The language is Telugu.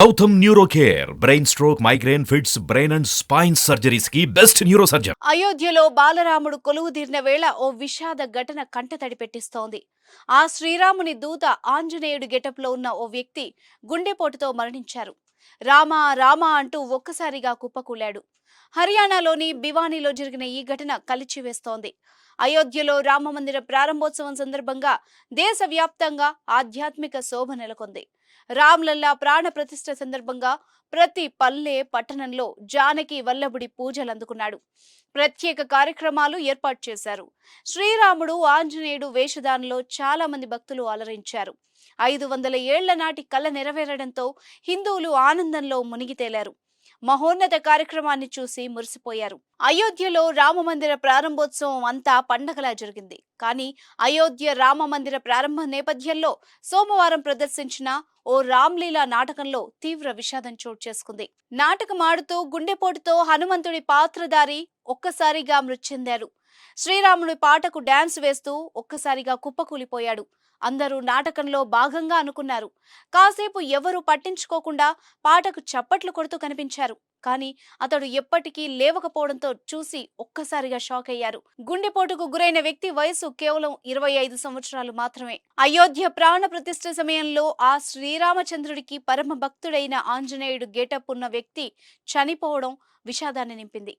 Gautam neuro care brain stroke migraine fits brain and spine surgeries కి బెస్ట్ న్యూరో సర్జన్. అయోధ్యలో బాలరాముడు కొలువుదీరిన వేళ ఓ విషాద ఘటన కంటతడి పెట్టిస్తోంది. ఆ శ్రీరాముని దూత ఆంజనేయుడి గెటప్లో ఉన్న ఓ వ్యక్తి గుండెపోటుతో మరణించారు. రామా రామా అంటూ ఒక్కసారిగా కుప్పకూలాడు. హర్యానాలోని భివానీలో జరిగిన ఈ ఘటన కలిచివేస్తోంది. అయోధ్యలో రామమందిర ప్రారంభోత్సవం సందర్భంగా దేశవ్యాప్తంగా ఆధ్యాత్మిక శోభ నెలకొంది. రామ్లల్లా ప్రాణ ప్రతిష్ఠ సందర్భంగా ప్రతి పల్లె పట్టణంలో జానకి వల్లభుడి పూజలు అందుకున్నాడు. ప్రత్యేక కార్యక్రమాలు ఏర్పాటు చేశారు. శ్రీరాముడు ఆంజనేయుడు వేషధారణలో చాలా మంది భక్తులు అలరించారు. 500 ఏళ్ల నాటి కల నెరవేరడంతో హిందువులు ఆనందంలో మునిగి తేలారు. మహోన్నత కార్యక్రమాన్ని చూసి మురిసిపోయారు. అయోధ్యలో రామమందిర ప్రారంభోత్సవం అంతా పండగలా జరిగింది. కానీ అయోధ్య రామమందిర ప్రారంభ నేపథ్యంలో సోమవారం ప్రదర్శించిన ఓ రామ్లీలా నాటకంలో తీవ్ర విషాదం చోటు చేసుకుంది. నాటకం ఆడుతూ గుండెపోటుతో హనుమంతుడి పాత్రధారి ఒక్కసారిగా మృతి చెందారు. శ్రీరాముడి పాటకు డాన్స్ వేస్తూ ఒక్కసారిగా కుప్పకూలిపోయాడు. అందరూ నాటకంలో భాగంగా అనుకున్నారు. కాసేపు ఎవరూ పట్టించుకోకుండా పాటకు చప్పట్లు కొడుతూ కనిపించారు. కానీ అతడు ఎప్పటికీ లేవకపోవడంతో చూసి ఒక్కసారిగా షాక్ అయ్యారు. గుండెపోటుకు గురైన వ్యక్తి వయసు కేవలం 25 సంవత్సరాలు మాత్రమే. అయోధ్య ప్రాణ ప్రతిష్ఠ సమయంలో ఆ శ్రీరామచంద్రుడికి పరమ భక్తుడైన ఆంజనేయుడు గెటప్ ఉన్న వ్యక్తి చనిపోవడం విషాదాన్ని నింపింది.